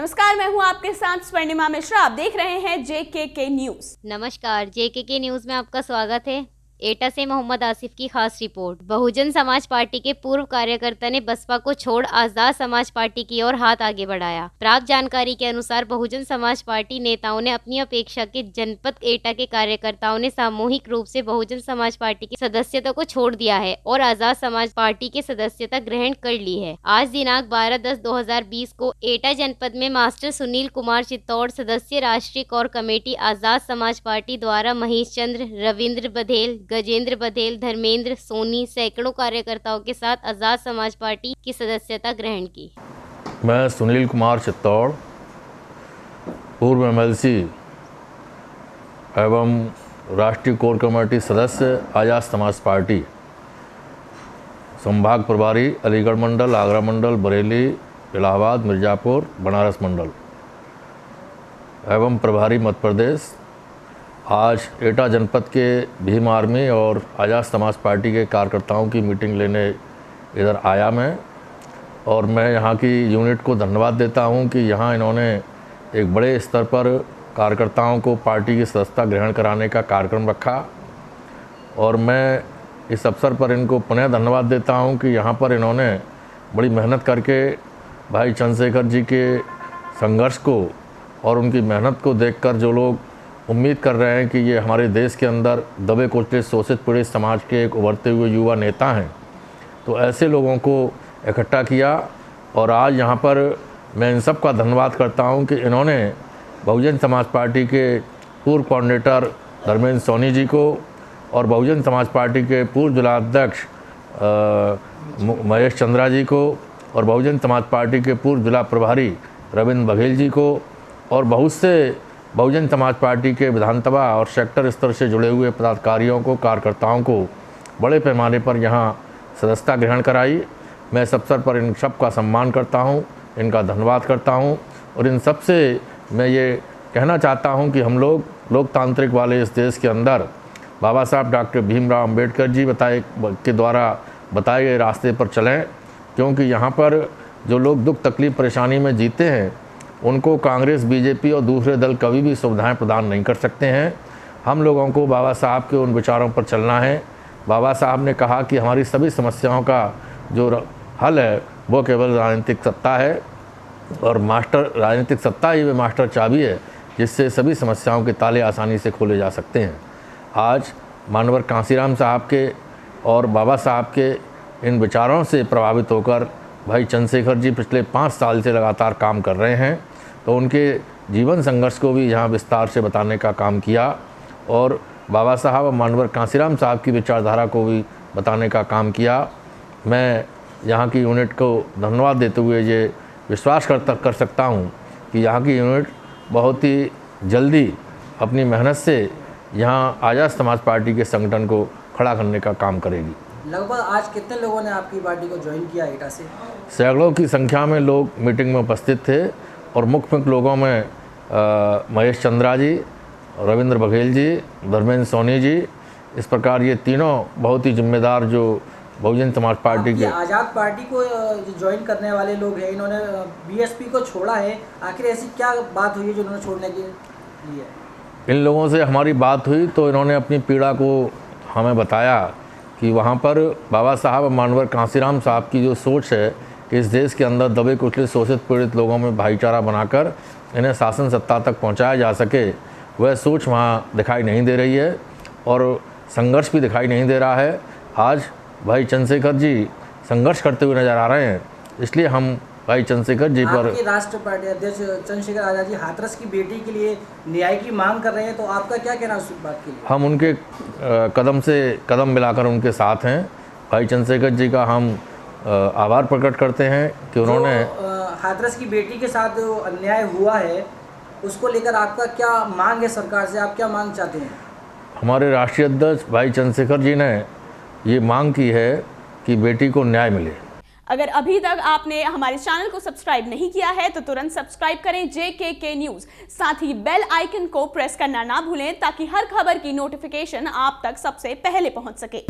नमस्कार, मैं हूं आपके साथ स्वर्णिमा मिश्रा। आप देख रहे हैं JKK न्यूज। नमस्कार, JKK न्यूज में आपका स्वागत है। एटा से मोहम्मद आसिफ की खास रिपोर्ट। बहुजन समाज पार्टी के पूर्व कार्यकर्ता ने बसपा को छोड़ आजाद समाज पार्टी की ओर हाथ आगे बढ़ाया। प्राप्त जानकारी के अनुसार बहुजन समाज पार्टी नेताओं ने अपनी अपेक्षा के जनपद एटा के कार्यकर्ताओं ने सामूहिक रूप से बहुजन समाज पार्टी की सदस्यता को छोड़ दिया है और आजाद समाज पार्टी की सदस्यता ग्रहण कर ली है। आज दिनांक 12/10/2020 को एटा जनपद में मास्टर सुनील कुमार चित्तौड़ सदस्य राष्ट्रीय core committee Azad Samaj party द्वारा महेश चंद्र, रविंद्र बघेल, गजेंद्र बघेल, धर्मेंद्र सोनी सैकड़ों कार्यकर्ताओं के साथ आजाद समाज पार्टी की सदस्यता ग्रहण की। मैं सुनील कुमार चित्तौड़, पूर्व MLC एवं राष्ट्रीय कोर कमेटी सदस्य आजाद समाज पार्टी, संभाग प्रभारी अलीगढ़ मंडल, आगरा मंडल, बरेली, इलाहाबाद, मिर्ज़ापुर, बनारस मंडल एवं प्रभारी मध्य प्रदेश, आज एटा जनपद के भीम आर्मी और आजाद समाज पार्टी के कार्यकर्ताओं की मीटिंग लेने इधर आया मैं। और मैं यहाँ की यूनिट को धन्यवाद देता हूँ कि यहाँ इन्होंने एक बड़े स्तर पर कार्यकर्ताओं को पार्टी की सदस्यता ग्रहण कराने का कार्यक्रम रखा। और मैं इस अवसर पर इनको पुनः धन्यवाद देता हूँ कि यहाँ पर इन्होंने बड़ी मेहनत करके भाई चंद्रशेखर जी के संघर्ष को और उनकी मेहनत को देखकर जो लोग उम्मीद कर रहे हैं कि ये हमारे देश के अंदर दबे कुचले शोषित पीड़ित समाज के एक उभरते हुए युवा नेता हैं, तो ऐसे लोगों को इकट्ठा किया। और आज यहाँ पर मैं इन सब का धन्यवाद करता हूँ कि इन्होंने बहुजन समाज पार्टी के पूर्व कोऑर्डिनेटर धर्मेंद्र सोनी जी को और बहुजन समाज पार्टी के पूर्व जिलाध्यक्ष महेश चंद्रा जी को और बहुजन समाज पार्टी के पूर्व जिला प्रभारी रविंद्र बघेल जी को और बहुत से बहुजन समाज पार्टी के विधानसभा और सेक्टर स्तर से जुड़े हुए पदाधिकारियों को, कार्यकर्ताओं को बड़े पैमाने पर यहाँ सदस्यता ग्रहण कराई। मैं इस अवसर पर इन सब का सम्मान करता हूँ, इनका धन्यवाद करता हूँ। और इन सब से मैं ये कहना चाहता हूँ कि हम लोग लोकतांत्रिक वाले इस देश के अंदर बाबा साहब डॉक्टर भीमराव अम्बेडकर जी के द्वारा बताए गए रास्ते पर चलें, क्योंकि यहाँ पर जो लोग दुख तकलीफ़ परेशानी में जीते हैं उनको कांग्रेस, बीजेपी और दूसरे दल कभी भी सुविधाएं प्रदान नहीं कर सकते हैं। हम लोगों को बाबा साहब के उन विचारों पर चलना है। बाबा साहब ने कहा कि हमारी सभी समस्याओं का जो हल है वो केवल राजनीतिक सत्ता है, और राजनीतिक सत्ता ही वे मास्टर चाबी है जिससे सभी समस्याओं के ताले आसानी से खोले जा सकते हैं। आज मानवर कांसीराम साहब के और बाबा साहब के इन विचारों से प्रभावित होकर भाई चंद्रशेखर जी पिछले 5 साल से लगातार काम कर रहे हैं, तो उनके जीवन संघर्ष को भी यहाँ विस्तार से बताने का काम किया और बाबा साहब और मानवर कांसीराम साहब की विचारधारा को भी बताने का काम किया। मैं यहाँ की यूनिट को धन्यवाद देते हुए ये विश्वास कर सकता हूँ कि यहाँ की यूनिट बहुत ही जल्दी अपनी मेहनत से यहाँ आजाद समाज पार्टी के संगठन को खड़ा करने का काम करेगी। लगभग आज कितने लोगों ने आपकी पार्टी को ज्वाइन किया एटा से? सैकड़ों की संख्या में लोग मीटिंग में उपस्थित थे और मुख्य लोगों में महेश चंद्रा जी, रविंद्र बघेल जी, धर्मेंद्र सोनी जी, इस प्रकार ये तीनों बहुत ही जिम्मेदार जो बहुजन समाज पार्टी के आज़ाद पार्टी को ज्वाइन करने वाले लोग हैं, इन्होंने BSP को छोड़ा है। आखिर ऐसी क्या बात हुई है जो उन्होंने छोड़ने के लिए? इन लोगों से हमारी बात हुई तो इन्होंने अपनी पीड़ा को हमें बताया कि वहाँ पर बाबा साहब और मानवर कांसीराम साहब की जो सोच है कि इस देश के अंदर दबे कुचले शोषित पीड़ित लोगों में भाईचारा बनाकर इन्हें शासन सत्ता तक पहुँचाया जा सके, वह सोच वहाँ दिखाई नहीं दे रही है और संघर्ष भी दिखाई नहीं दे रहा है। आज भाई चंद्रशेखर जी संघर्ष करते हुए नज़र आ रहे हैं, इसलिए हम भाई चंद्रशेखर जी पर राष्ट्रीय पार्टी अध्यक्ष चंद्रशेखर आज़ाद जी हाथरस की बेटी के लिए न्याय की मांग कर रहे हैं, तो आपका क्या कहना है उस बात के लिए? हम उनके कदम से कदम मिलाकर उनके साथ हैं। भाई चंद्रशेखर जी का हम आभार प्रकट करते हैं कि उन्होंने हाथरस की बेटी के साथ जो अन्याय हुआ है उसको लेकर आपका क्या मांग है सरकार से? आप क्या मांग चाहते हैं? हमारे राष्ट्रीय अध्यक्ष भाई चंद्रशेखर जी ने ये मांग की है कि बेटी को न्याय मिले। अगर अभी तक आपने हमारे चैनल को सब्सक्राइब नहीं किया है तो तुरंत सब्सक्राइब करें JKK न्यूज। साथ ही बेल आइकन को प्रेस करना ना भूलें ताकि हर खबर की नोटिफिकेशन आप तक सबसे पहले पहुंच सके।